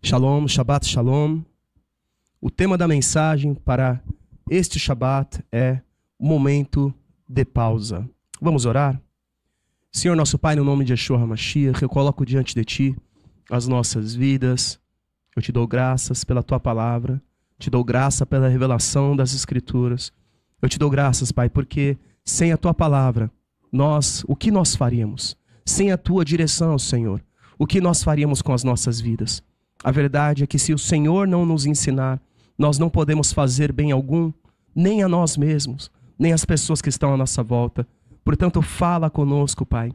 Shalom, Shabbat Shalom. O tema da mensagem para este Shabbat é momento de pausa. Vamos orar? Senhor nosso Pai, no nome de Yeshua HaMashiach, eu coloco diante de Ti as nossas vidas. Eu te dou graças pela Tua palavra, te dou graça pela revelação das Escrituras. Eu te dou graças, Pai, porque sem a Tua palavra, o que nós faríamos? Sem a Tua direção, Senhor, o que nós faríamos com as nossas vidas? A verdade é que se o Senhor não nos ensinar, nós não podemos fazer bem algum, nem a nós mesmos, nem as pessoas que estão à nossa volta. Portanto, fala conosco, Pai.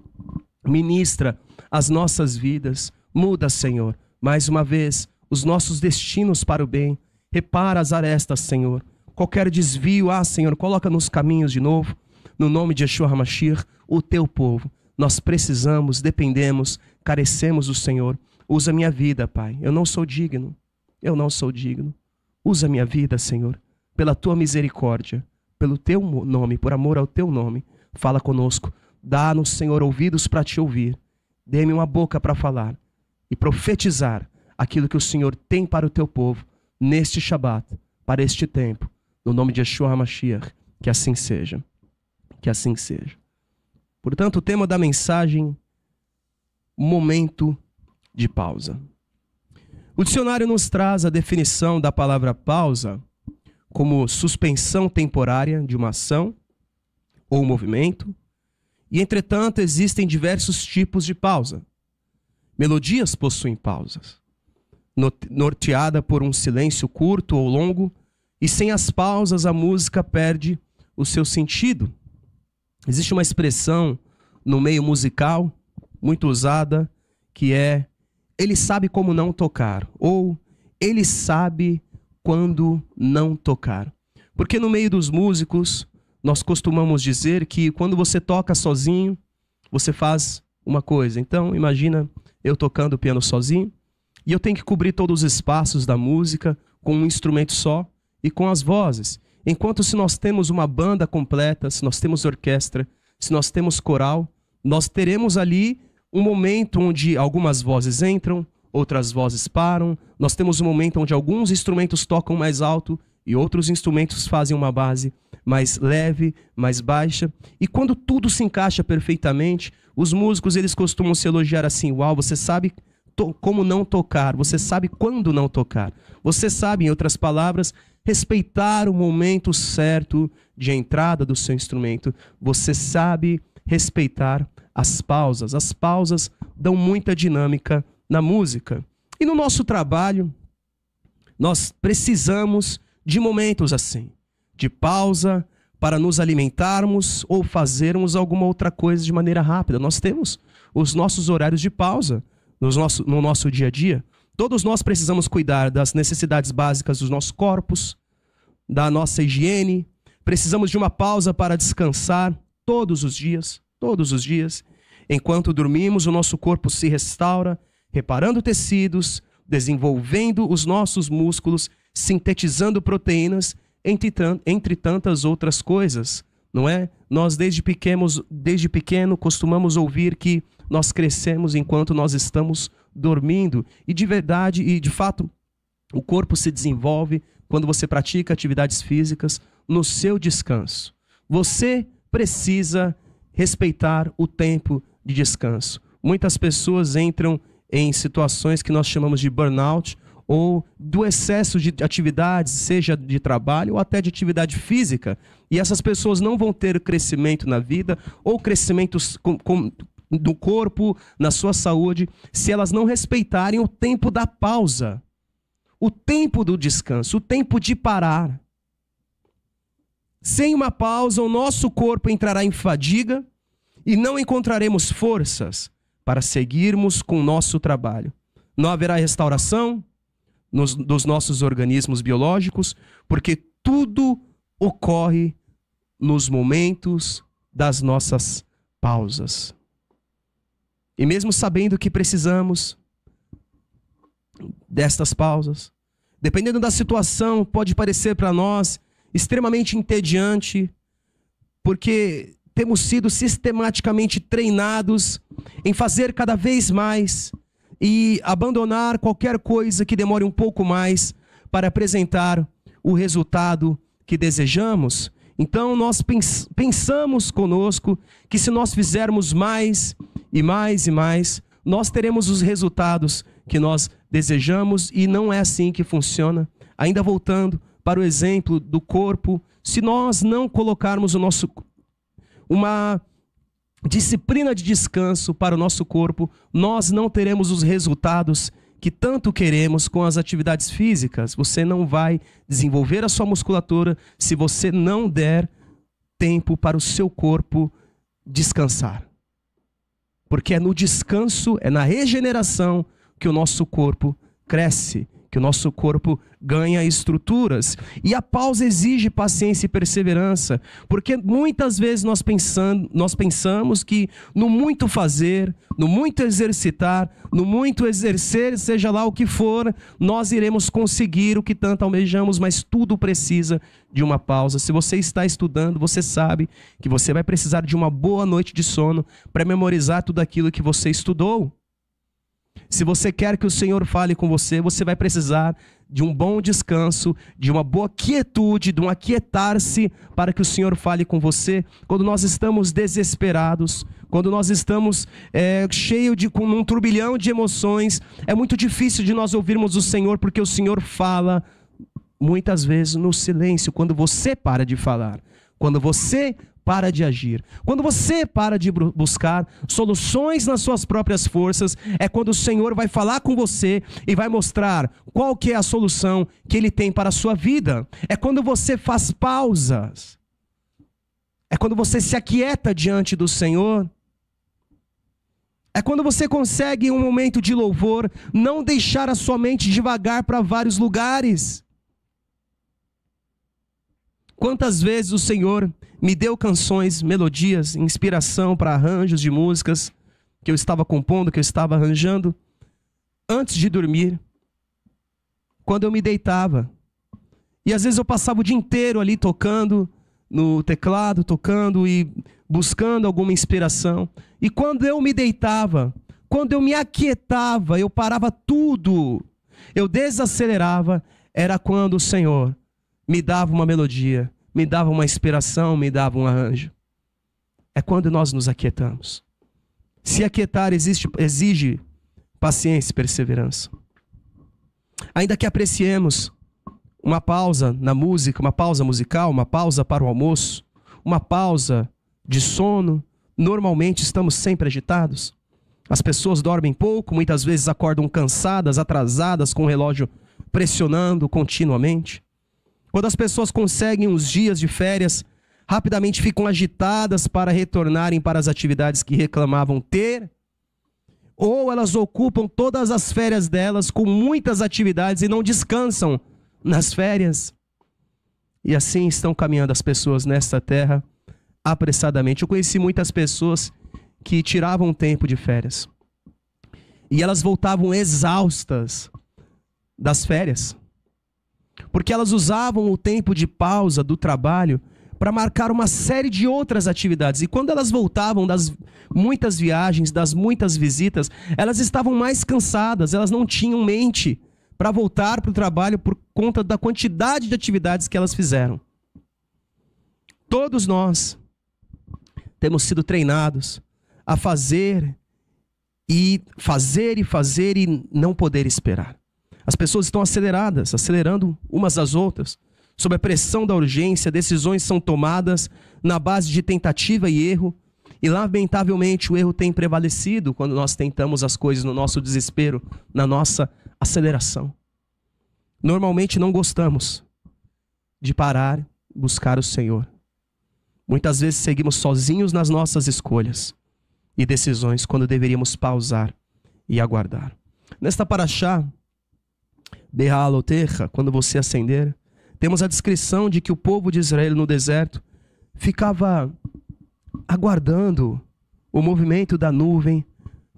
Ministra as nossas vidas. Muda, Senhor, mais uma vez, os nossos destinos para o bem. Repara as arestas, Senhor. Qualquer desvio, Senhor, coloca nos caminhos de novo. No nome de Yeshua HaMashiach, o Teu povo. Nós precisamos, dependemos, carecemos do Senhor. Usa minha vida, Pai. Eu não sou digno. Eu não sou digno. Usa minha vida, Senhor, pela Tua misericórdia, pelo Teu nome, por amor ao Teu nome. Fala conosco. Dá-nos, Senhor, ouvidos para Te ouvir. Dê-me uma boca para falar e profetizar aquilo que o Senhor tem para o Teu povo neste Shabat, para este tempo. No nome de Yeshua HaMashiach, que assim seja. Que assim seja. Portanto, o tema da mensagem, momento de pausa. O dicionário nos traz a definição da palavra pausa como suspensão temporária de uma ação ou movimento, e entretanto existem diversos tipos de pausa. Melodias possuem pausas, norteada por um silêncio curto ou longo, e sem as pausas a música perde o seu sentido. Existe uma expressão no meio musical muito usada que é: ele sabe como não tocar, ou ele sabe quando não tocar. Porque no meio dos músicos, nós costumamos dizer que quando você toca sozinho, você faz uma coisa. Então, imagina eu tocando piano sozinho, e eu tenho que cobrir todos os espaços da música com um instrumento só e com as vozes. Enquanto se nós temos uma banda completa, se nós temos orquestra, se nós temos coral, nós teremos ali um momento onde algumas vozes entram, outras vozes param. Nós temos um momento onde alguns instrumentos tocam mais alto e outros instrumentos fazem uma base mais leve, mais baixa. E quando tudo se encaixa perfeitamente, os músicos eles costumam se elogiar assim: uau, você sabe como não tocar, você sabe quando não tocar. Você sabe, em outras palavras, respeitar o momento certo de entrada do seu instrumento. Você sabe respeitar as pausas. As pausas dão muita dinâmica na música. E no nosso trabalho, nós precisamos de momentos assim, de pausa para nos alimentarmos ou fazermos alguma outra coisa de maneira rápida. Nós temos os nossos horários de pausa no nosso dia a dia. Todos nós precisamos cuidar das necessidades básicas dos nossos corpos, da nossa higiene. Precisamos de uma pausa para descansar todos os dias. Todos os dias. Enquanto dormimos, o nosso corpo se restaura, reparando tecidos, desenvolvendo os nossos músculos, sintetizando proteínas, entre tantas outras coisas, não é? Nós desde pequeno costumamos ouvir que nós crescemos enquanto nós estamos dormindo. E de verdade, e de fato, o corpo se desenvolve quando você pratica atividades físicas no seu descanso. Você precisa respeitar o tempo de descanso. Muitas pessoas entram em situações que nós chamamos de burnout ou do excesso de atividades, seja de trabalho ou até de atividade física. E essas pessoas não vão ter crescimento na vida ou crescimento do corpo, na sua saúde, se elas não respeitarem o tempo da pausa, o tempo do descanso, o tempo de parar. Sem uma pausa, o nosso corpo entrará em fadiga e não encontraremos forças para seguirmos com o nosso trabalho. Não haverá restauração dos nossos organismos biológicos, porque tudo ocorre nos momentos das nossas pausas. E mesmo sabendo que precisamos destas pausas, dependendo da situação, pode parecer para nós extremamente entediante, porque temos sido sistematicamente treinados em fazer cada vez mais, e abandonar qualquer coisa que demore um pouco mais para apresentar o resultado que desejamos. Então nós pensamos conosco que se nós fizermos mais e mais e mais, nós teremos os resultados que nós desejamos, e não é assim que funciona. Ainda voltando para o exemplo do corpo, se nós não colocarmos uma disciplina de descanso para o nosso corpo, nós não teremos os resultados que tanto queremos com as atividades físicas. Você não vai desenvolver a sua musculatura se você não der tempo para o seu corpo descansar. Porque é no descanso, é na regeneração que o nosso corpo cresce, que o nosso corpo ganha estruturas. E a pausa exige paciência e perseverança, porque muitas vezes nós pensamos que no muito fazer, no muito exercitar, no muito exercer, seja lá o que for, nós iremos conseguir o que tanto almejamos, mas tudo precisa de uma pausa. Se você está estudando, você sabe que você vai precisar de uma boa noite de sono para memorizar tudo aquilo que você estudou. Se você quer que o Senhor fale com você, você vai precisar de um bom descanso, de uma boa quietude, de um aquietar-se para que o Senhor fale com você. Quando nós estamos desesperados, quando nós estamos cheios com um turbilhão de emoções, é muito difícil de nós ouvirmos o Senhor, porque o Senhor fala muitas vezes no silêncio, quando você para de falar, quando você para de agir. Quando você para de buscar soluções nas suas próprias forças, é quando o Senhor vai falar com você e vai mostrar qual que é a solução que Ele tem para a sua vida. É quando você faz pausas. É quando você se aquieta diante do Senhor. É quando você consegue, em um momento de louvor, não deixar a sua mente divagar para vários lugares. Quantas vezes o Senhor me deu canções, melodias, inspiração para arranjos de músicas que eu estava compondo, que eu estava arranjando, antes de dormir, quando eu me deitava. E às vezes eu passava o dia inteiro ali tocando no teclado, tocando e buscando alguma inspiração. E quando eu me deitava, quando eu me aquietava, eu parava tudo, eu desacelerava, era quando o Senhor me dava uma melodia, me dava uma inspiração, me dava um arranjo. É quando nós nos aquietamos. Se aquietar exige paciência e perseverança. Ainda que apreciemos uma pausa na música, uma pausa musical, uma pausa para o almoço, uma pausa de sono, normalmente estamos sempre agitados. As pessoas dormem pouco, muitas vezes acordam cansadas, atrasadas, com o relógio pressionando continuamente. Quando as pessoas conseguem uns dias de férias, rapidamente ficam agitadas para retornarem para as atividades que reclamavam ter, ou elas ocupam todas as férias delas com muitas atividades e não descansam nas férias. E assim estão caminhando as pessoas nesta terra apressadamente. Eu conheci muitas pessoas que tiravam tempo de férias e elas voltavam exaustas das férias, porque elas usavam o tempo de pausa do trabalho para marcar uma série de outras atividades. E quando elas voltavam das muitas viagens, das muitas visitas, elas estavam mais cansadas, elas não tinham mente para voltar para o trabalho por conta da quantidade de atividades que elas fizeram. Todos nós temos sido treinados a fazer e não poder esperar. As pessoas estão acelerando umas às outras. Sob a pressão da urgência, decisões são tomadas na base de tentativa e erro. E lamentavelmente o erro tem prevalecido quando nós tentamos as coisas no nosso desespero, na nossa aceleração. Normalmente não gostamos de parar e buscar o Senhor. Muitas vezes seguimos sozinhos nas nossas escolhas e decisões quando deveríamos pausar e aguardar. Nesta paraxá, Beha'alotecha, quando você acender, temos a descrição de que o povo de Israel no deserto ficava aguardando o movimento da nuvem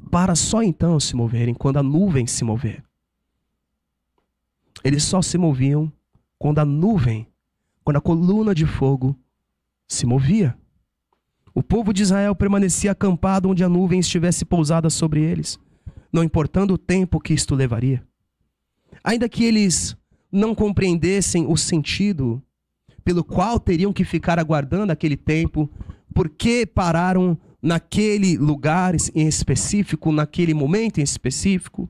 para só então se moverem, quando a nuvem se mover. Eles só se moviam quando a nuvem, quando a coluna de fogo se movia. O povo de Israel permanecia acampado onde a nuvem estivesse pousada sobre eles. não importando o tempo que isto levaria. Ainda que eles não compreendessem o sentido pelo qual teriam que ficar aguardando aquele tempo, por que pararam naquele lugar em específico, naquele momento em específico,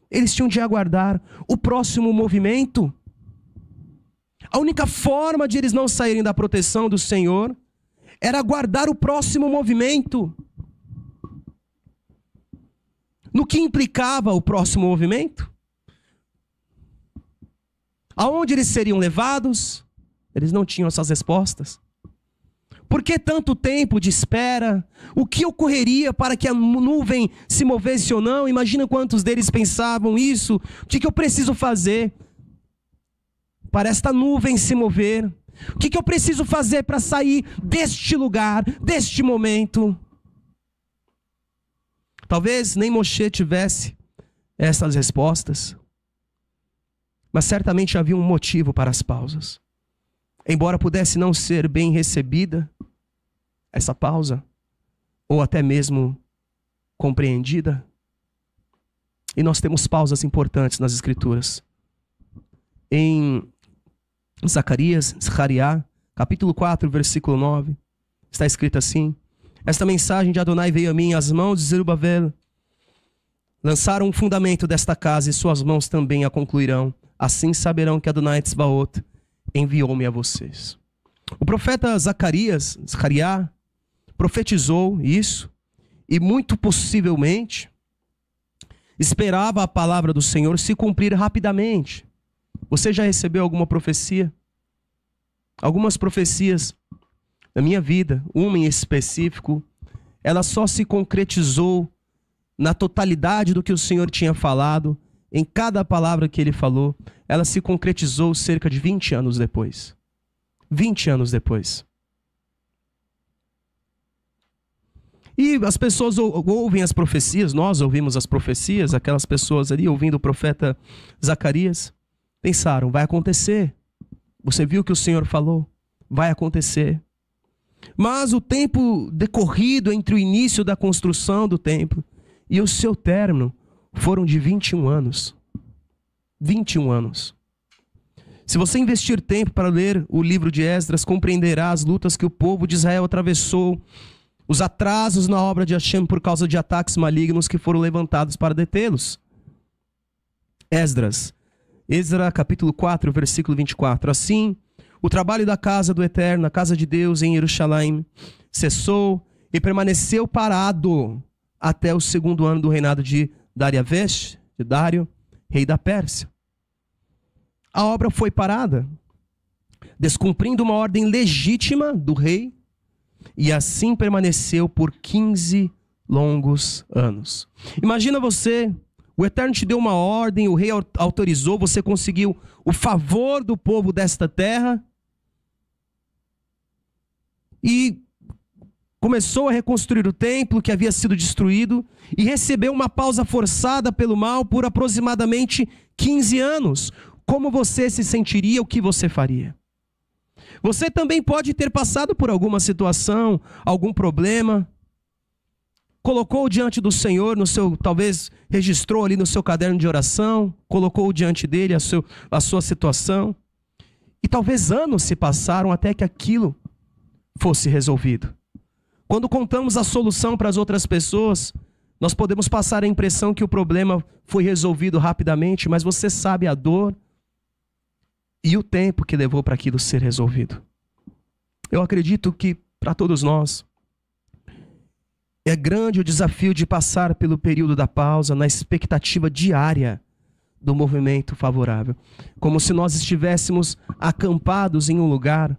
eles tinham de aguardar o próximo movimento. A única forma de eles não saírem da proteção do Senhor era aguardar o próximo movimento. No que implicava o próximo movimento? Aonde eles seriam levados? Eles não tinham essas respostas. Por que tanto tempo de espera? O que ocorreria para que a nuvem se movesse ou não? Imagina quantos deles pensavam isso. O que eu preciso fazer para esta nuvem se mover? O que eu preciso fazer para sair deste lugar, deste momento? Talvez nem Moshe tivesse essas respostas, mas certamente havia um motivo para as pausas. Embora pudesse não ser bem recebida essa pausa, ou até mesmo compreendida, e nós temos pausas importantes nas Escrituras. Em Zacarias, capítulo 4, versículo 9, está escrito assim: esta mensagem de Adonai veio a mim, as mãos de Zerubabel lançaram um fundamento desta casa, e suas mãos também a concluirão. Assim saberão que Adonai Tzvaot enviou-me a vocês. O profeta Zacarias profetizou isso, e muito possivelmente esperava a palavra do Senhor se cumprir rapidamente. Você já recebeu alguma profecia? Algumas profecias na minha vida, uma em específico, ela só se concretizou na totalidade do que o Senhor tinha falado, em cada palavra que Ele falou, ela se concretizou cerca de 20 anos depois. 20 anos depois. E as pessoas ouvem as profecias, nós ouvimos as profecias, aquelas pessoas ali ouvindo o profeta Zacarias, pensaram, vai acontecer. Você viu o que o Senhor falou? Vai acontecer. Mas o tempo decorrido entre o início da construção do templo e o seu término foram de 21 anos. 21 anos. Se você investir tempo para ler o livro de Esdras, compreenderá as lutas que o povo de Israel atravessou, os atrasos na obra de Hashem por causa de ataques malignos que foram levantados para detê-los. Esdras, capítulo 4, versículo 24. Assim, o trabalho da casa do Eterno, a casa de Deus em Jerusalém, cessou e permaneceu parado até o segundo ano do reinado de Dário, rei da Pérsia. A obra foi parada, descumprindo uma ordem legítima do rei, e assim permaneceu por 15 longos anos. Imagina você, o Eterno te deu uma ordem, o rei autorizou, você conseguiu o favor do povo desta terra, e começou a reconstruir o templo que havia sido destruído, e recebeu uma pausa forçada pelo mal por aproximadamente 15 anos. Como você se sentiria? O que você faria? Você também pode ter passado por alguma situação, algum problema, colocou diante do Senhor, talvez registrou ali no seu caderno de oração, colocou diante dele a sua situação, e talvez anos se passaram até que aquilo fosse resolvido. Quando contamos a solução para as outras pessoas, nós podemos passar a impressão que o problema foi resolvido rapidamente, mas você sabe a dor e o tempo que levou para aquilo ser resolvido. Eu acredito que para todos nós é grande o desafio de passar pelo período da pausa na expectativa diária do movimento favorável, como se nós estivéssemos acampados em um lugar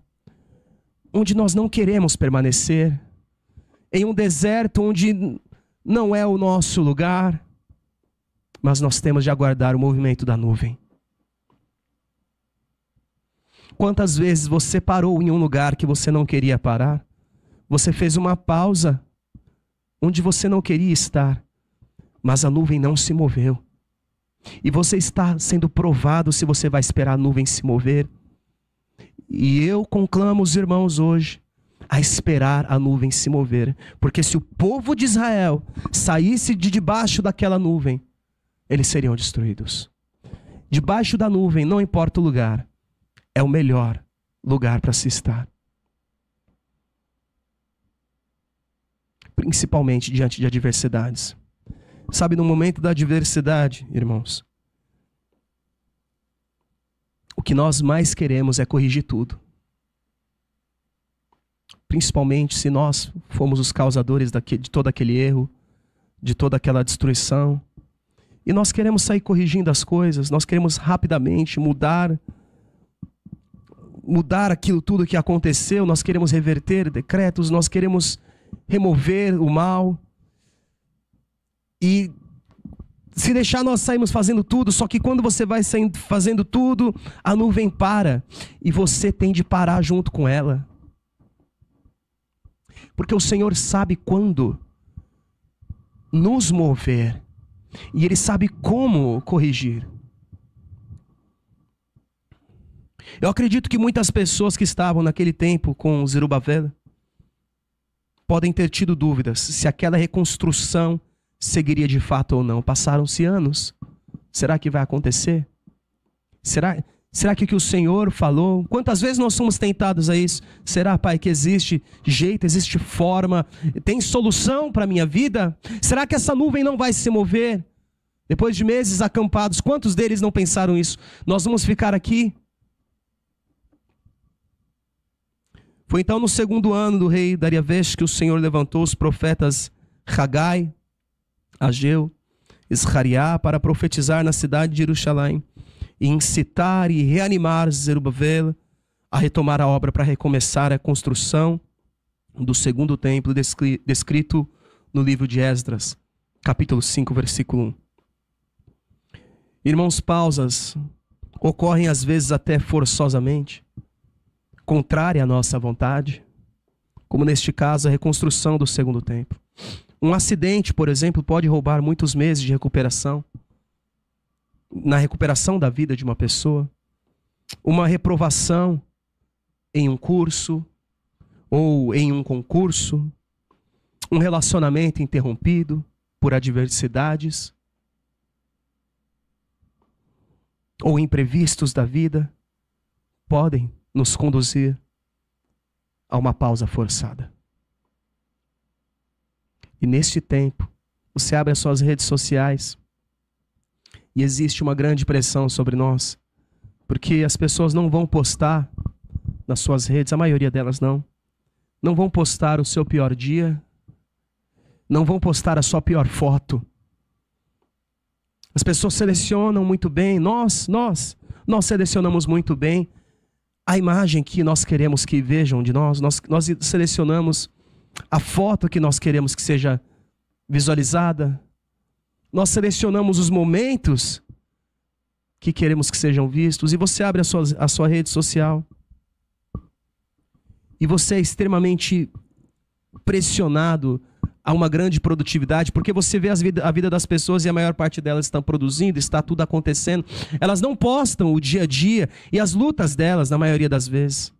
onde nós não queremos permanecer, em um deserto onde não é o nosso lugar, mas nós temos de aguardar o movimento da nuvem. Quantas vezes você parou em um lugar que você não queria parar? Você fez uma pausa onde você não queria estar, mas a nuvem não se moveu. E você está sendo provado se você vai esperar a nuvem se mover. E eu conclamo os irmãos hoje a esperar a nuvem se mover. Porque se o povo de Israel saísse de debaixo daquela nuvem, eles seriam destruídos. Debaixo da nuvem, não importa o lugar, é o melhor lugar para se estar. Principalmente diante de adversidades. Sabe, no momento da adversidade, irmãos, o que nós mais queremos é corrigir tudo. Principalmente se nós fomos os causadores de todo aquele erro, de toda aquela destruição. E nós queremos sair corrigindo as coisas, nós queremos rapidamente mudar aquilo tudo que aconteceu, nós queremos reverter decretos, nós queremos remover o mal. E se deixar, nós saímos fazendo tudo, só que quando você vai saindo fazendo tudo, a nuvem para e você tem de parar junto com ela. Porque o Senhor sabe quando nos mover e Ele sabe como corrigir. Eu acredito que muitas pessoas que estavam naquele tempo com Zerubabel podem ter tido dúvidas se aquela reconstrução seguiria de fato ou não. Passaram-se anos. Será que vai acontecer? Será que o que o Senhor falou? Quantas vezes nós somos tentados a isso? Será, Pai, que existe jeito, existe forma, tem solução para a minha vida? Será que essa nuvem não vai se mover? Depois de meses acampados, quantos deles não pensaram isso? Nós vamos ficar aqui? Foi então no segundo ano do rei Dariavesh que o Senhor levantou os profetas Hagai, Ageu, Escariá para profetizar na cidade de Jerusalém e incitar e reanimar Zerubabel a retomar a obra para recomeçar a construção do segundo templo descrito no livro de Esdras, capítulo 5, versículo 1. Irmãos, pausas ocorrem às vezes até forçosamente, contrária à nossa vontade, como neste caso a reconstrução do segundo templo. Um acidente, por exemplo, pode roubar muitos meses de recuperação, na recuperação da vida de uma pessoa. Uma reprovação em um curso ou em um concurso, um relacionamento interrompido por adversidades ou imprevistos da vida podem nos conduzir a uma pausa forçada. E neste tempo, você abre as suas redes sociais e existe uma grande pressão sobre nós, porque as pessoas não vão postar nas suas redes, a maioria delas não vão postar o seu pior dia, não vão postar a sua pior foto. As pessoas selecionam muito bem, nós selecionamos muito bem a imagem que nós queremos que vejam de nós selecionamos a foto que nós queremos que seja visualizada, nós selecionamos os momentos que queremos que sejam vistos, e você abre a sua rede social e você é extremamente pressionado a uma grande produtividade, porque você vê a vida das pessoas e a maior parte delas estão produzindo, está tudo acontecendo. Elas não postam o dia a dia e as lutas delas, na maioria das vezes.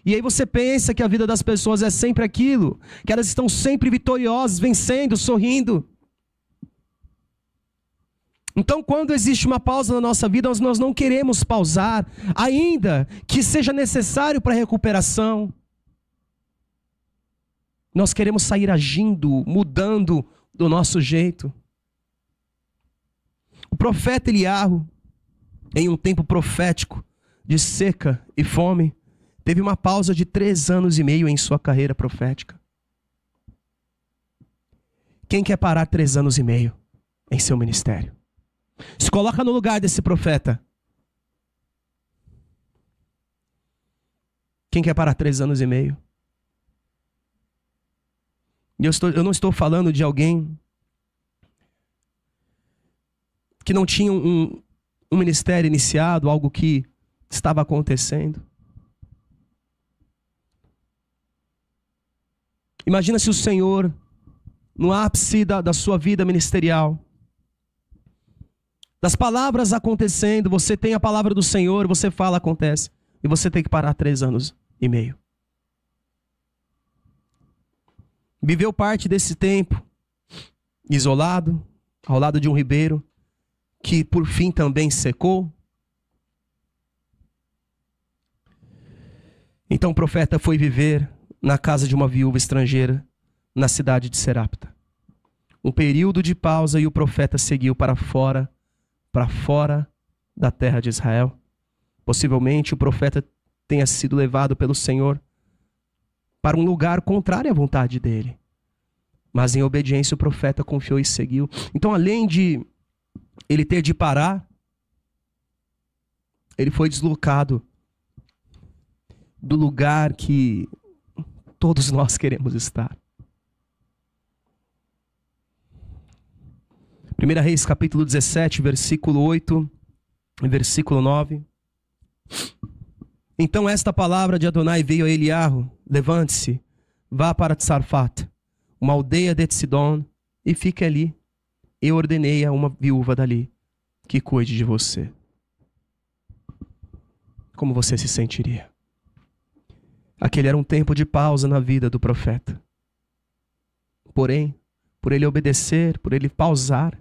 E aí você pensa que a vida das pessoas é sempre aquilo, que elas estão sempre vitoriosas, vencendo, sorrindo. Então, quando existe uma pausa na nossa vida, nós não queremos pausar, ainda que seja necessário para a recuperação. Nós queremos sair agindo, mudando do nosso jeito. O profeta Eliarro, em um tempo profético de seca e fome, teve uma pausa de 3 anos e meio em sua carreira profética. Quem quer parar 3 anos e meio em seu ministério? Se coloca no lugar desse profeta. Quem quer parar 3 anos e meio? E eu não estou falando de alguém que não tinha um ministério iniciado, algo que estava acontecendo. Imagina se o Senhor, no ápice da sua vida ministerial, das palavras acontecendo, você tem a palavra do Senhor, você fala, acontece, e você tem que parar 3 anos e meio. Viveu parte desse tempo isolado, ao lado de um ribeiro, que por fim também secou. Então o profeta foi viver na casa de uma viúva estrangeira, na cidade de Serapta. Um período de pausa e o profeta seguiu para fora da terra de Israel. Possivelmente o profeta tenha sido levado pelo Senhor para um lugar contrário à vontade dele. Mas em obediência o profeta confiou e seguiu. Então, além de ele ter de parar, ele foi deslocado do lugar que todos nós queremos estar. 1 Reis capítulo 17, versículo 8 e versículo 9. Então esta palavra de Adonai veio a Eliarro: levante-se, vá para Tsarfat, uma aldeia de Sidom, e fique ali. Eu ordenei a uma viúva dali que cuide de você. Como você se sentiria? Aquele era um tempo de pausa na vida do profeta. Porém, por ele obedecer, por ele pausar,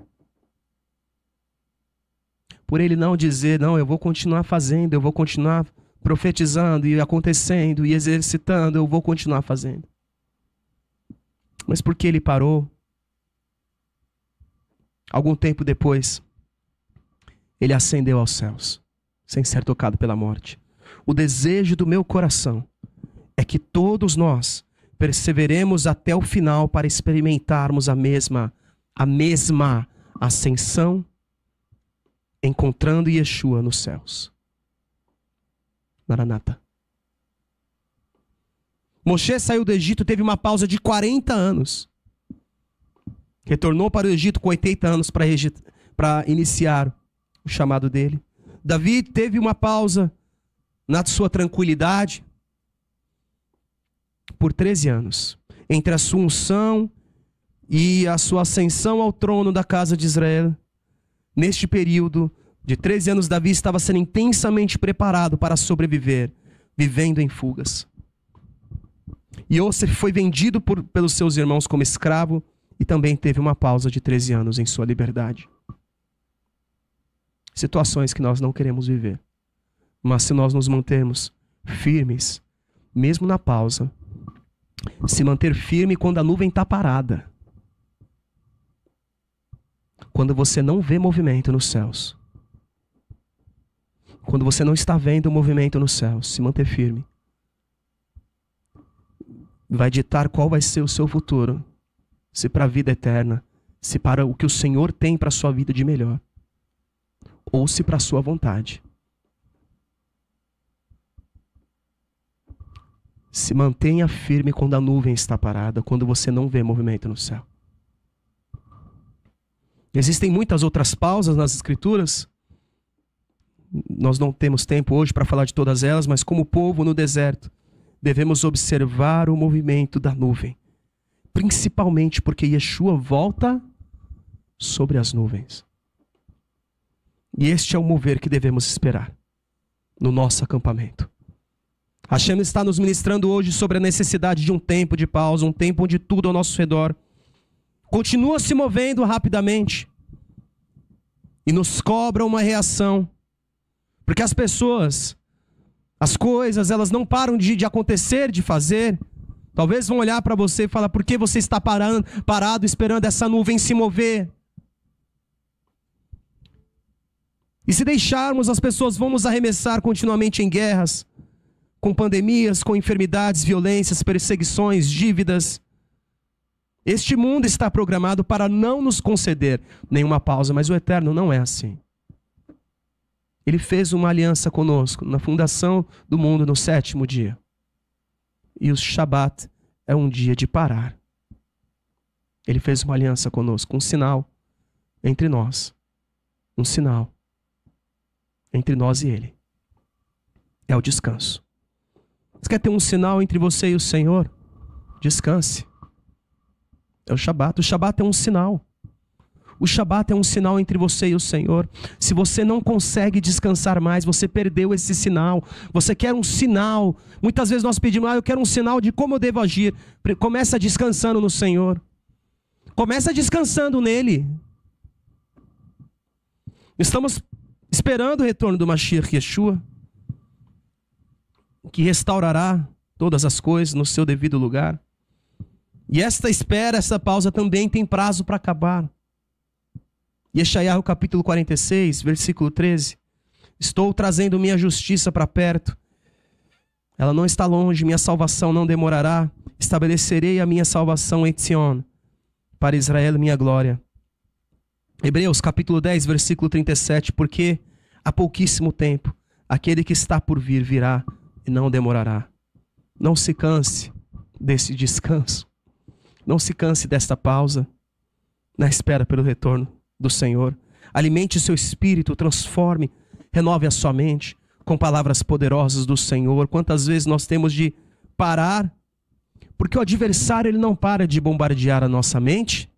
por ele não dizer, não, eu vou continuar fazendo, eu vou continuar profetizando e acontecendo e exercitando, eu vou continuar fazendo. Mas porque ele parou, algum tempo depois, ele ascendeu aos céus, sem ser tocado pela morte. O desejo do meu coração é que todos nós perseveremos até o final para experimentarmos a mesma ascensão, encontrando Yeshua nos céus. Maranata. Moshe saiu do Egito, teve uma pausa de 40 anos. Retornou para o Egito com 80 anos para iniciar o chamado dele. Davi teve uma pausa na sua tranquilidade por 13 anos. Entre a sua unção e a sua ascensão ao trono da casa de Israel. Neste período de 13 anos, Davi estava sendo intensamente preparado para sobreviver, vivendo em fugas. Yosef foi vendido pelos seus irmãos como escravo e também teve uma pausa de 13 anos em sua liberdade. Situações que nós não queremos viver. Mas se nós nos mantermos firmes, mesmo na pausa, se manter firme quando a nuvem está parada, quando você não vê movimento nos céus, quando você não está vendo o movimento nos céus, se manter firme vai ditar qual vai ser o seu futuro, se para a vida eterna, se para o que o Senhor tem para a sua vida de melhor, ou se para a sua vontade. Se mantenha firme quando a nuvem está parada, quando você não vê movimento no céu. Existem muitas outras pausas nas Escrituras. Nós não temos tempo hoje para falar de todas elas, mas como povo no deserto, devemos observar o movimento da nuvem. Principalmente porque Yeshua volta sobre as nuvens. E este é o mover que devemos esperar no nosso acampamento. Hashem está nos ministrando hoje sobre a necessidade de um tempo de pausa, um tempo onde tudo ao nosso redor continua se movendo rapidamente e nos cobra uma reação. Porque as pessoas, as coisas, elas não param de acontecer, de fazer. Talvez vão olhar para você e falar: por que você está parado esperando essa nuvem se mover? E se deixarmos, as pessoas vão nos arremessar continuamente em guerras, com pandemias, com enfermidades, violências, perseguições, dívidas. Este mundo está programado para não nos conceder nenhuma pausa, mas o Eterno não é assim. Ele fez uma aliança conosco na fundação do mundo no 7º dia. E o Shabat é um dia de parar. Ele fez uma aliança conosco, um sinal entre nós. Um sinal entre nós e Ele. É o descanso. Você quer ter um sinal entre você e o Senhor? Descanse. É o Shabat. O Shabat é um sinal. O Shabat é um sinal entre você e o Senhor. Se você não consegue descansar mais, você perdeu esse sinal. Você quer um sinal. Muitas vezes nós pedimos, eu quero um sinal de como eu devo agir. Começa descansando no Senhor. Começa descansando nele. Estamos esperando o retorno do Mashiach Yeshua, que restaurará todas as coisas no seu devido lugar. E esta espera, esta pausa também tem prazo para acabar. Yeshayahu capítulo 46, versículo 13. Estou trazendo minha justiça para perto. Ela não está longe, minha salvação não demorará. Estabelecerei a minha salvação em Sion, para Israel minha glória. Hebreus capítulo 10, versículo 37. Porque há pouquíssimo tempo, aquele que está por vir virá e não demorará. Não se canse desse descanso. Não se canse desta pausa na espera pelo retorno do Senhor. Alimente o seu espírito, transforme, renove a sua mente com palavras poderosas do Senhor. Quantas vezes nós temos de parar, porque o adversário ele não para de bombardear a nossa mente,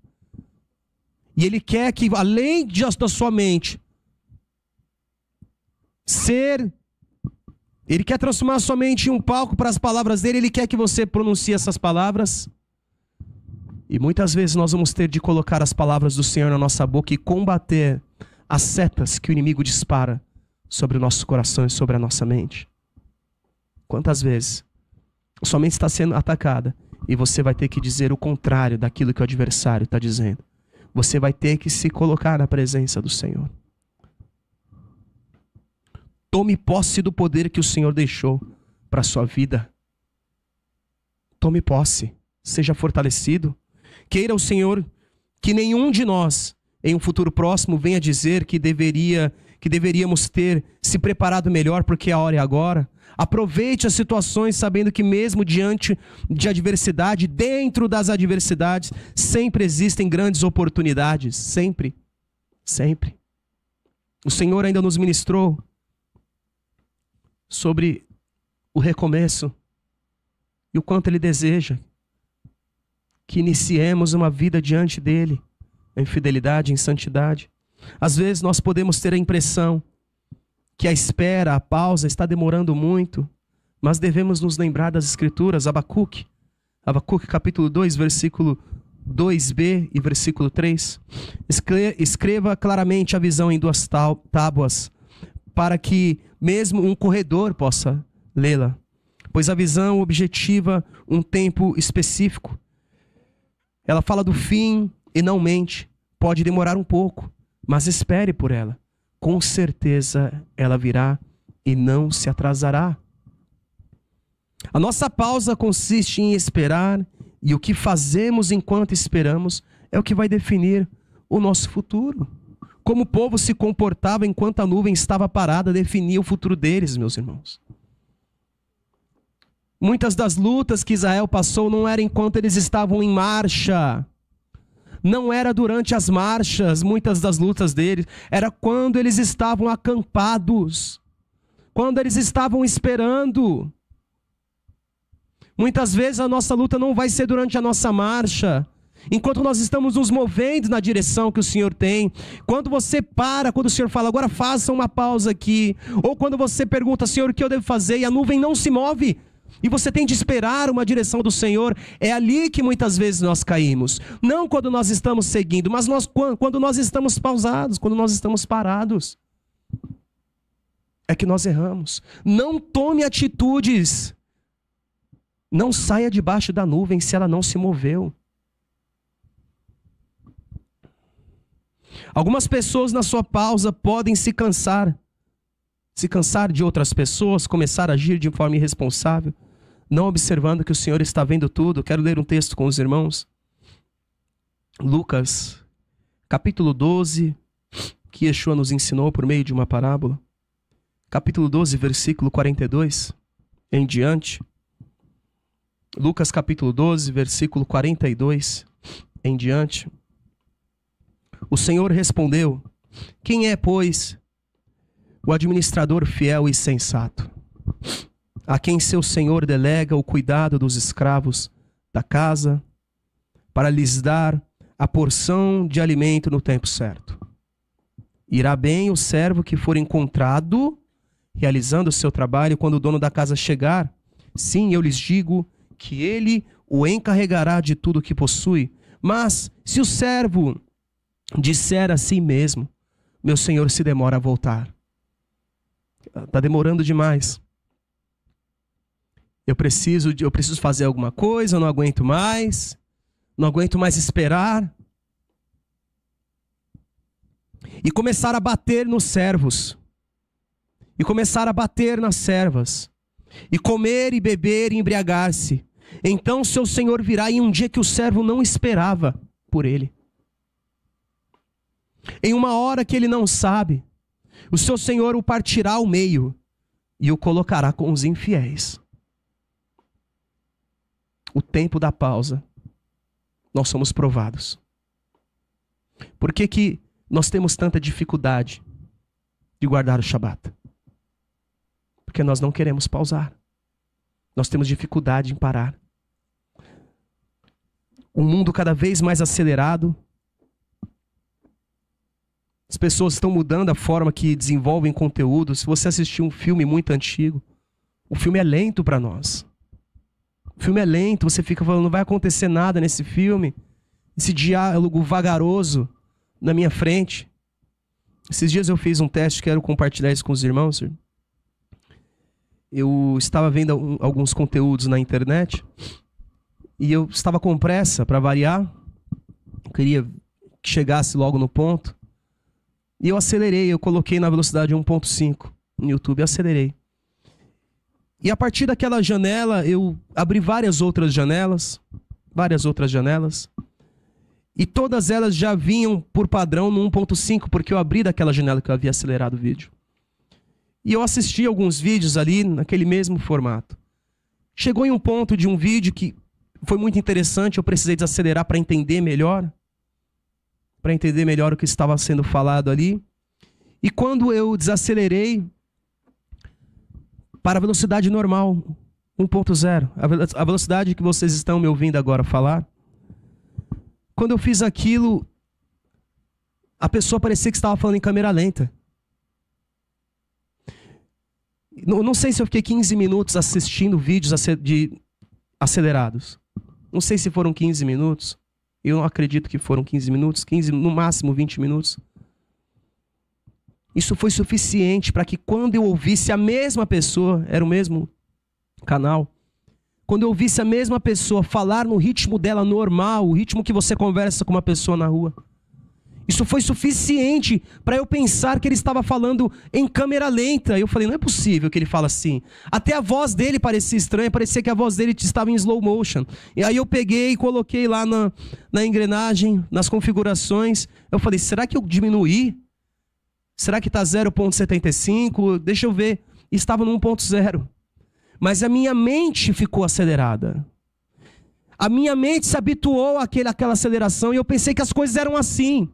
e ele quer que, além da sua mente ele quer transformar a sua mente em um palco para as palavras dele, ele quer que você pronuncie essas palavras. E muitas vezes nós vamos ter de colocar as palavras do Senhor na nossa boca e combater as setas que o inimigo dispara sobre o nosso coração e sobre a nossa mente. Quantas vezes a sua mente está sendo atacada e você vai ter que dizer o contrário daquilo que o adversário está dizendo. Você vai ter que se colocar na presença do Senhor. Tome posse do poder que o Senhor deixou para a sua vida. Tome posse. Seja fortalecido. Queira o Senhor que nenhum de nós, em um futuro próximo, venha dizer que deveríamos ter se preparado melhor porque a hora é agora. Aproveite as situações sabendo que mesmo diante de adversidade, dentro das adversidades, sempre existem grandes oportunidades. Sempre. Sempre. O Senhor ainda nos ministrou sobre o recomeço e o quanto Ele deseja que iniciemos uma vida diante dEle, em fidelidade, em santidade. Às vezes nós podemos ter a impressão que a espera, a pausa está demorando muito, mas devemos nos lembrar das Escrituras. Abacuque capítulo 2, versículo 2b e versículo 3. Escreva claramente a visão em 2 tábuas, para que mesmo um corredor possa lê-la, pois a visão objetiva um tempo específico. Ela fala do fim e não mente. Pode demorar um pouco, mas espere por ela. Com certeza ela virá e não se atrasará. A nossa pausa consiste em esperar, e o que fazemos enquanto esperamos é o que vai definir o nosso futuro. Como o povo se comportava enquanto a nuvem estava parada definia o futuro deles, meus irmãos. Muitas das lutas que Israel passou não era enquanto eles estavam em marcha. Não era durante as marchas, muitas das lutas deles. Era quando eles estavam acampados. Quando eles estavam esperando. Muitas vezes a nossa luta não vai ser durante a nossa marcha. Enquanto nós estamos nos movendo na direção que o Senhor tem. Quando você para, quando o Senhor fala, agora faça uma pausa aqui. Ou quando você pergunta, Senhor, o que eu devo fazer? E a nuvem não se move. E você tem de esperar uma direção do Senhor. É ali que muitas vezes nós caímos. Não quando nós estamos seguindo, mas quando nós estamos pausados, quando nós estamos parados. É que nós erramos. Não tome atitudes. Não saia debaixo da nuvem se ela não se moveu. Algumas pessoas na sua pausa podem se cansar de outras pessoas, começar a agir de forma irresponsável, não observando que o Senhor está vendo tudo. Quero ler um texto com os irmãos. Lucas, capítulo 12, que Yeshua nos ensinou por meio de uma parábola. Capítulo 12, versículo 42 em diante. Lucas capítulo 12, versículo 42 em diante. O Senhor respondeu: quem é, pois, o administrador fiel e sensato, a quem seu senhor delega o cuidado dos escravos da casa, para lhes dar a porção de alimento no tempo certo. Irá bem o servo que for encontrado realizando o seu trabalho quando o dono da casa chegar. Sim, eu lhes digo que ele o encarregará de tudo o que possui. Mas se o servo disser a si mesmo, meu senhor se demora a voltar. Está demorando demais. Eu preciso fazer alguma coisa, eu não aguento mais. Não aguento mais esperar. E começar a bater nos servos. E começar a bater nas servas. E comer e beber e embriagar-se. Então seu senhor virá em um dia que o servo não esperava por ele. Em uma hora que ele não sabe, o seu senhor o partirá ao meio e o colocará com os infiéis. O tempo da pausa. Nós somos provados. Por que nós temos tanta dificuldade de guardar o Shabat? Porque nós não queremos pausar. Nós temos dificuldade em parar. Um mundo cada vez mais acelerado. As pessoas estão mudando a forma que desenvolvem conteúdo. Se você assistir um filme muito antigo, o filme é lento para nós. O filme é lento, você fica falando, não vai acontecer nada nesse filme. Esse diálogo vagaroso na minha frente. Esses dias eu fiz um teste, quero compartilhar isso com os irmãos. Eu estava vendo alguns conteúdos na internet e eu estava com pressa para variar. Eu queria que chegasse logo no ponto. E eu acelerei, eu coloquei na velocidade 1.5 no YouTube, acelerei. E a partir daquela janela, eu abri várias outras janelas. E todas elas já vinham por padrão no 1.5, porque eu abri daquela janela que eu havia acelerado o vídeo. E eu assisti alguns vídeos ali naquele mesmo formato. Chegou em um ponto de um vídeo que foi muito interessante, eu precisei desacelerar para entender melhor. Para entender melhor o que estava sendo falado ali. E quando eu desacelerei para a velocidade normal, 1.0, a velocidade que vocês estão me ouvindo agora falar, quando eu fiz aquilo, a pessoa parecia que estava falando em câmera lenta. Não sei se eu fiquei 15 minutos assistindo vídeos acelerados. Não sei se foram 15 minutos. Eu não acredito que foram 15 minutos. 15, no máximo 20 minutos. Isso foi suficiente para que quando eu ouvisse a mesma pessoa, era o mesmo canal, quando eu ouvisse a mesma pessoa falar no ritmo dela normal, o ritmo que você conversa com uma pessoa na rua, isso foi suficiente para eu pensar que ele estava falando em câmera lenta. Eu falei, não é possível que ele fala assim. Até a voz dele parecia estranha, parecia que a voz dele estava em slow motion. E aí eu peguei e coloquei lá na engrenagem, nas configurações. Eu falei, será que eu diminuí? Será que está 0.75? Deixa eu ver. Estava no 1.0. Mas a minha mente ficou acelerada. A minha mente se habituou àquela aceleração e eu pensei que as coisas eram assim.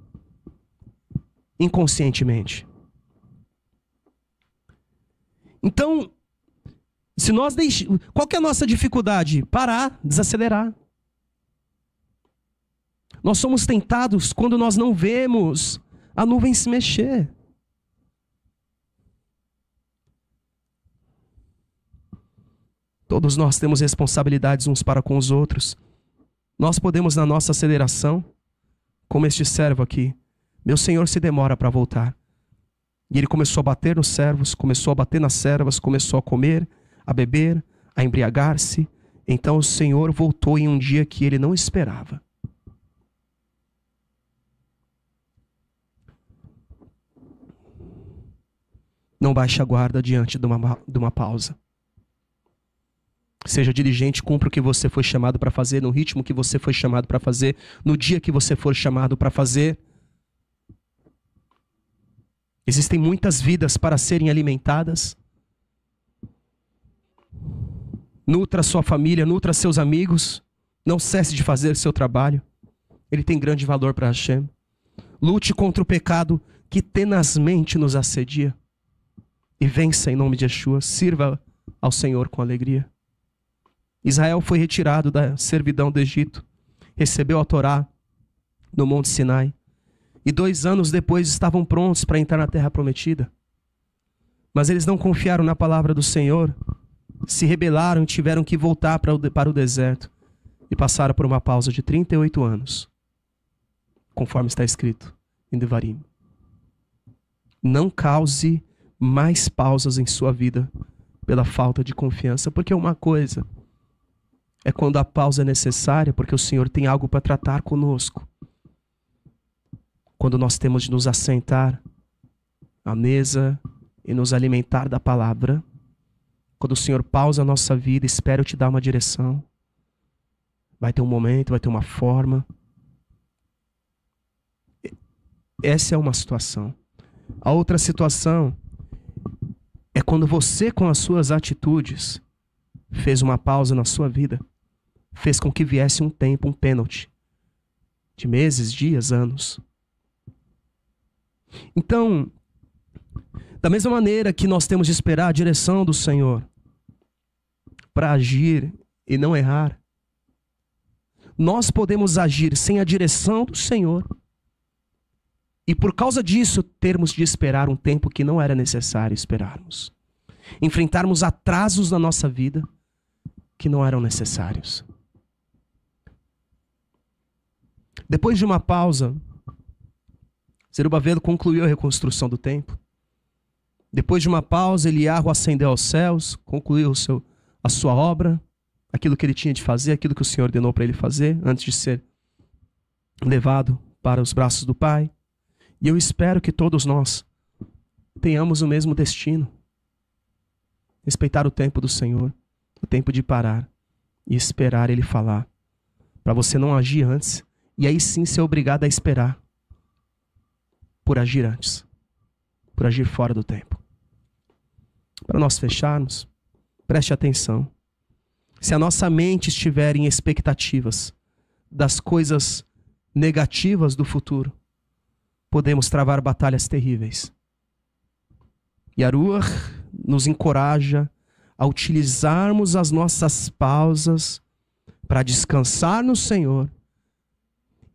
Inconscientemente. Então, qual que é a nossa dificuldade? Parar, desacelerar. Nós somos tentados quando nós não vemos a nuvem se mexer. Todos nós temos responsabilidades uns para com os outros. Nós podemos, na nossa aceleração, como este servo aqui, meu senhor se demora para voltar. E ele começou a bater nos servos, começou a bater nas servas, começou a comer, a beber, a embriagar-se. Então o senhor voltou em um dia que ele não esperava. Não baixe a guarda diante de uma pausa. Seja diligente, cumpra o que você foi chamado para fazer, no ritmo que você foi chamado para fazer, no dia que você for chamado para fazer. Existem muitas vidas para serem alimentadas. Nutra sua família, nutra seus amigos. Não cesse de fazer seu trabalho. Ele tem grande valor para Hashem. Lute contra o pecado que tenazmente nos assedia. E vença em nome de Yeshua. Sirva ao Senhor com alegria. Israel foi retirado da servidão do Egito. Recebeu a Torá. no Monte Sinai. E 2 anos depois estavam prontos para entrar na Terra Prometida. Mas eles não confiaram na palavra do Senhor, se rebelaram e tiveram que voltar para o deserto. E passaram por uma pausa de 38 anos, conforme está escrito em Devarim. Não cause mais pausas em sua vida pela falta de confiança, porque uma coisa é quando a pausa é necessária, porque o Senhor tem algo para tratar conosco. Quando nós temos de nos assentar à mesa e nos alimentar da palavra, quando o Senhor pausa a nossa vida, espera eu te dar uma direção. Vai ter um momento, vai ter uma forma. Essa é uma situação. A outra situação é quando você, com as suas atitudes, fez uma pausa na sua vida, fez com que viesse um tempo, um pênalti, de meses, dias, anos. Então, da mesma maneira que nós temos de esperar a direção do Senhor para agir e não errar, nós podemos agir sem a direção do Senhor e por causa disso termos de esperar um tempo que não era necessário esperarmos. Enfrentarmos atrasos na nossa vida que não eram necessários. Depois de uma pausa, Zerubabel concluiu a reconstrução do templo. Depois de uma pausa, Eliarro ascendeu aos céus, concluiu a sua obra, aquilo que ele tinha de fazer, aquilo que o Senhor ordenou para ele fazer, antes de ser levado para os braços do Pai. E eu espero que todos nós tenhamos o mesmo destino. Respeitar o tempo do Senhor, o tempo de parar e esperar Ele falar. Para você não agir antes, e aí sim ser obrigado a esperar por agir antes, por agir fora do tempo. Para nós fecharmos, preste atenção. Se a nossa mente estiver em expectativas das coisas negativas do futuro, podemos travar batalhas terríveis. E a Ruach nos encoraja a utilizarmos as nossas pausas para descansar no Senhor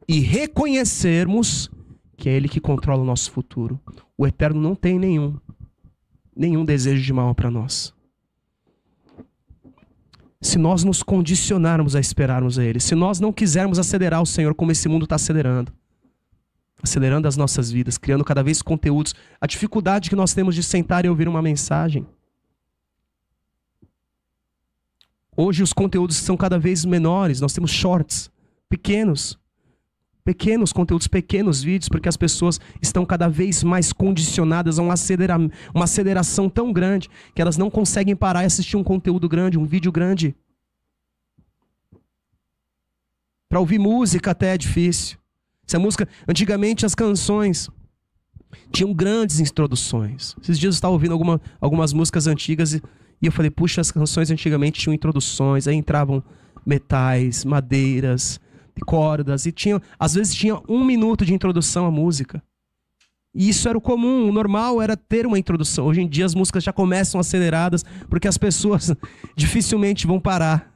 e reconhecermos que é Ele que controla o nosso futuro. O Eterno não tem nenhum desejo de mal para nós. Se nós nos condicionarmos a esperarmos a Ele, se nós não quisermos acelerar o Senhor como esse mundo está acelerando as nossas vidas, criando cada vez conteúdos, a dificuldade que nós temos de sentar e ouvir uma mensagem. Hoje os conteúdos são cada vez menores, nós temos shorts, pequenos conteúdos, pequenos vídeos, porque as pessoas estão cada vez mais condicionadas a uma aceleração tão grande que elas não conseguem parar e assistir um conteúdo grande, um vídeo grande. Para ouvir música até é difícil. Essa música, antigamente as canções tinham grandes introduções. Esses dias eu estava ouvindo algumas músicas antigas e eu falei, puxa, as canções antigamente tinham introduções, aí entravam metais, madeiras, cordas, e às vezes tinha 1 minuto de introdução à música. E isso era o comum, o normal era ter uma introdução. Hoje em dia as músicas já começam aceleradas, porque as pessoas dificilmente vão parar.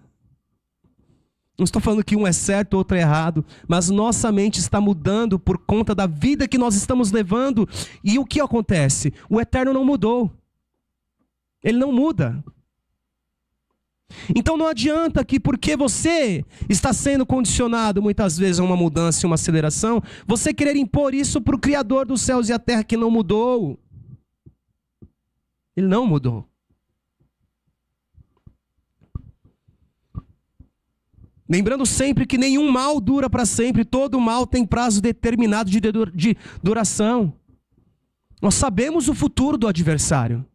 Não estou falando que um é certo, outro é errado, mas nossa mente está mudando por conta da vida que nós estamos levando. E o que acontece? O Eterno não mudou. Ele não muda. Então não adianta que porque você está sendo condicionado muitas vezes a uma mudança e uma aceleração, você querer impor isso para o Criador dos céus e a terra que não mudou. Ele não mudou. Lembrando sempre que nenhum mal dura para sempre, todo mal tem prazo determinado de duração. Nós sabemos o futuro do adversário.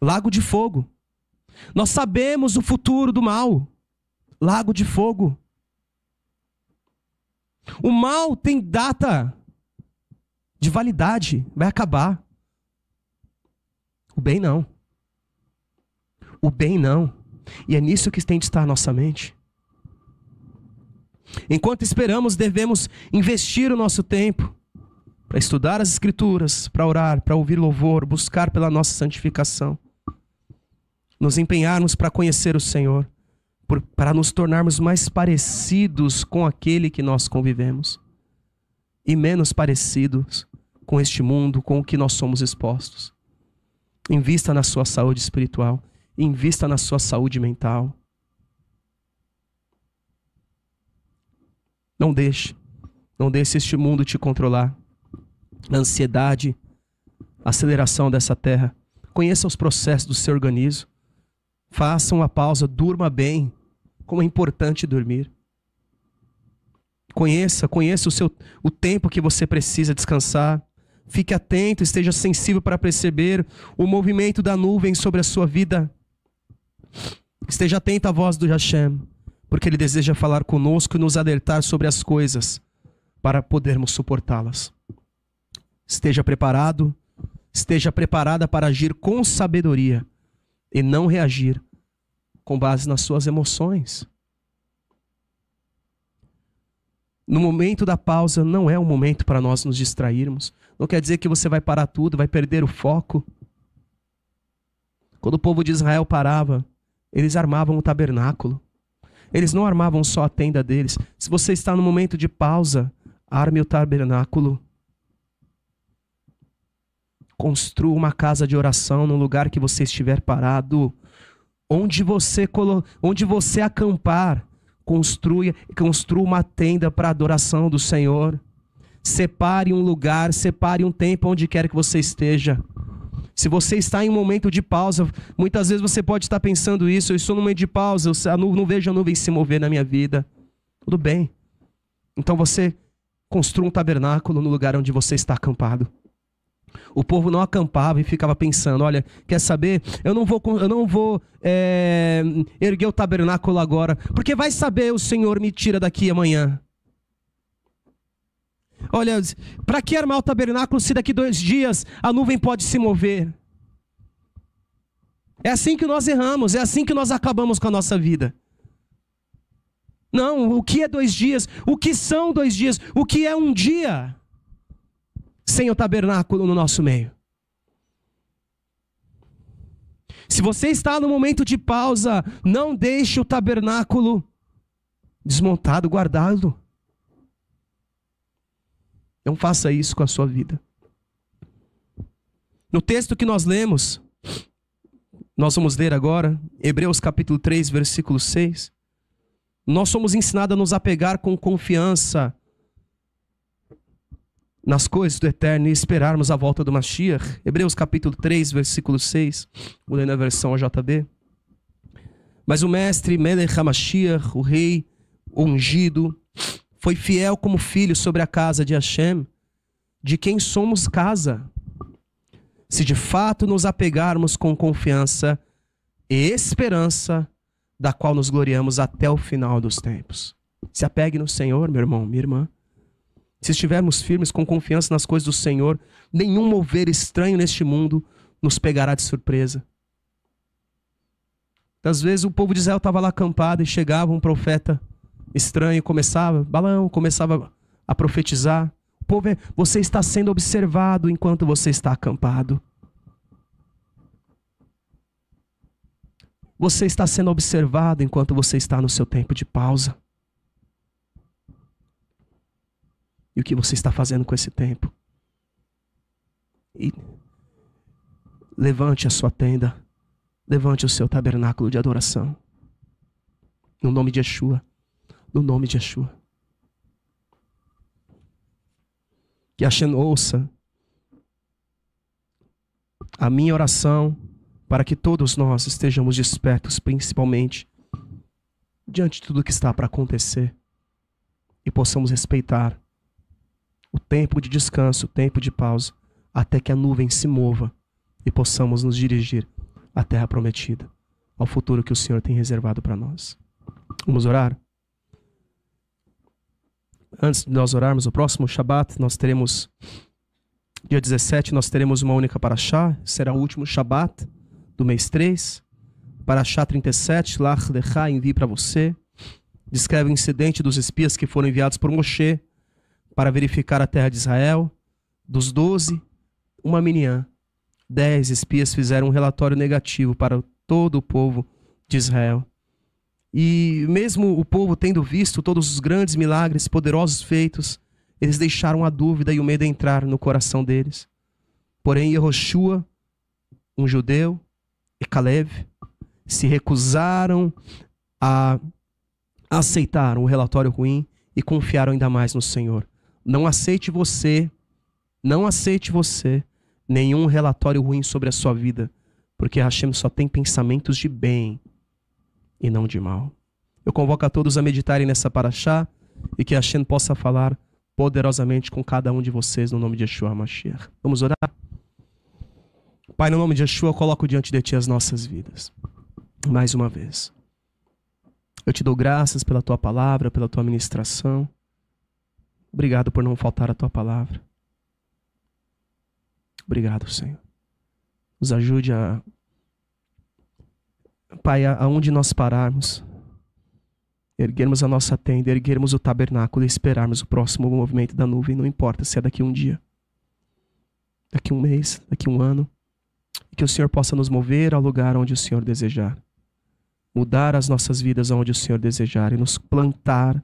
Lago de fogo. Nós sabemos o futuro do mal. Lago de fogo. O mal tem data de validade, vai acabar. O bem não. O bem não. E é nisso que tem de estar a nossa mente. Enquanto esperamos, devemos investir o nosso tempo para estudar as Escrituras, para orar, para ouvir louvor, buscar pela nossa santificação. Nos empenharmos para conhecer o Senhor, para nos tornarmos mais parecidos com aquele que nós convivemos. e menos parecidos com este mundo, com o que nós somos expostos. Invista na sua saúde espiritual. Invista na sua saúde mental. Não deixe este mundo te controlar. A ansiedade, a aceleração dessa terra. Conheça os processos do seu organismo. Faça uma pausa, durma bem. Como é importante dormir. Conheça o tempo que você precisa descansar. Fique atento, esteja sensível para perceber o movimento da nuvem sobre a sua vida. Esteja atento à voz do Hashem, porque Ele deseja falar conosco e nos alertar sobre as coisas para podermos suportá-las. Esteja preparado, esteja preparada para agir com sabedoria e não reagir com base nas suas emoções. No momento da pausa não é um momento para nós nos distrairmos. Não quer dizer que você vai parar tudo, vai perder o foco. Quando o povo de Israel parava, eles armavam o tabernáculo. Eles não armavam só a tenda deles. Se você está no momento de pausa, arme o tabernáculo. Construa uma casa de oração no lugar que você estiver parado. Onde você acampar, construa uma tenda para a adoração do Senhor. Separe um lugar, separe um tempo onde quer que você esteja. Se você está em um momento de pausa, muitas vezes você pode estar pensando isso: eu estou num momento de pausa, eu não vejo a nuvem se mover na minha vida. Tudo bem. Então você construa um tabernáculo no lugar onde você está acampado. O povo não acampava e ficava pensando: olha, quer saber? Eu não vou erguer o tabernáculo agora, porque vai saber, o Senhor me tira daqui amanhã. Olha, para que armar o tabernáculo se daqui 2 dias a nuvem pode se mover? É assim que nós erramos, é assim que nós acabamos com a nossa vida. Não, o que é 2 dias? O que são 2 dias? O que é um dia sem o tabernáculo no nosso meio? Se você está no momento de pausa, não deixe o tabernáculo desmontado, guardado. Não faça isso com a sua vida. No texto que nós lemos, nós vamos ler agora, Hebreus capítulo 3, versículo 6. Nós somos ensinados a nos apegar com confiança nas coisas do eterno e esperarmos a volta do Mashiach. Hebreus capítulo 3, versículo 6. Vou ler na versão AJB. Mas o mestre Melech HaMashiach, o rei ungido, foi fiel como filho sobre a casa de Hashem, de quem somos casa. Se de fato nos apegarmos com confiança e esperança, da qual nos gloriamos até o final dos tempos. Se apegue no Senhor, meu irmão, minha irmã. Se estivermos firmes com confiança nas coisas do Senhor, nenhum mover estranho neste mundo nos pegará de surpresa. Às vezes o povo de Israel estava lá acampado e chegava um profeta estranho, começava a profetizar. O povo você está sendo observado enquanto você está acampado. Você está sendo observado enquanto você está no seu tempo de pausa. E o que você está fazendo com esse tempo? E levante a sua tenda. Levante o seu tabernáculo de adoração. No nome de Yeshua. No nome de Yeshua. Que Hashem ouça a minha oração para que todos nós estejamos despertos, principalmente diante de tudo que está para acontecer, e possamos respeitar o tempo de descanso, o tempo de pausa, até que a nuvem se mova e possamos nos dirigir à terra prometida, ao futuro que o Senhor tem reservado para nós. Vamos orar? Antes de nós orarmos, o próximo Shabat, nós teremos, dia 17, nós teremos uma única Parashá, será o último Shabat do mês 3. Parashá 37, Lach Lecha, envie para você. Descreve o incidente dos espias que foram enviados por Moshe para verificar a terra de Israel. Dos 12, uma minyan. 10 espias fizeram um relatório negativo para todo o povo de Israel. E mesmo o povo tendo visto todos os grandes milagres poderosos feitos, Eles deixaram a dúvida e o medo entrar no coração deles. Porém, Yehoshua, um judeu, e Caleb se recusaram a aceitar o relatório ruim e confiaram ainda mais no Senhor. Não aceite você nenhum relatório ruim sobre a sua vida, porque Hashem só tem pensamentos de bem e não de mal. Eu convoco a todos a meditarem nessa paraxá e que Hashem possa falar poderosamente com cada um de vocês no nome de Yeshua Mashiach. Vamos orar? Pai, no nome de Yeshua, eu coloco diante de Ti as nossas vidas. Mais uma vez. Eu Te dou graças pela Tua palavra, pela Tua ministração. Obrigado por não faltar a Tua palavra. Obrigado, Senhor. Nos ajude a... Pai, aonde nós pararmos, erguermos a nossa tenda, erguermos o tabernáculo e esperarmos o próximo movimento da nuvem, não importa se é daqui um dia, daqui um mês, daqui um ano, e que o Senhor possa nos mover ao lugar onde o Senhor desejar, mudar as nossas vidas aonde o Senhor desejar e nos plantar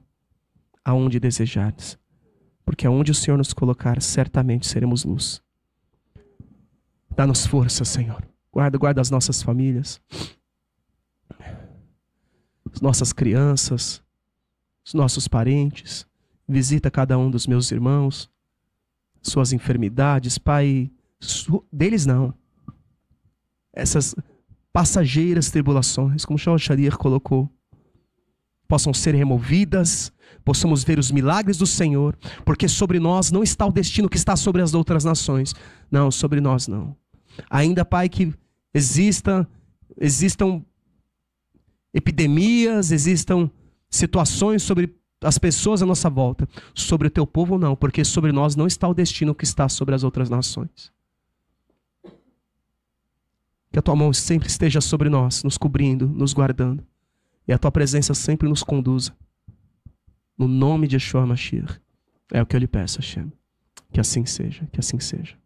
aonde desejares, porque aonde o Senhor nos colocar, certamente seremos luz. Dá-nos força, Senhor. Guarda as nossas famílias, as nossas crianças, os nossos parentes. Visita cada um dos meus irmãos, suas enfermidades, Pai, deles não. Essas passageiras tribulações, como Shal Sharir colocou, possam ser removidas, possamos ver os milagres do Senhor, porque sobre nós não está o destino que está sobre as outras nações. Não, sobre nós não. Ainda, Pai, que existam epidemias, existam situações sobre as pessoas à nossa volta. Sobre o Teu povo não, porque sobre nós não está o destino que está sobre as outras nações. Que a Tua mão sempre esteja sobre nós, nos cobrindo, nos guardando. E a Tua presença sempre nos conduza. No nome de Yeshua Mashiach. É o que eu lhe peço, Hashem. Que assim seja, que assim seja.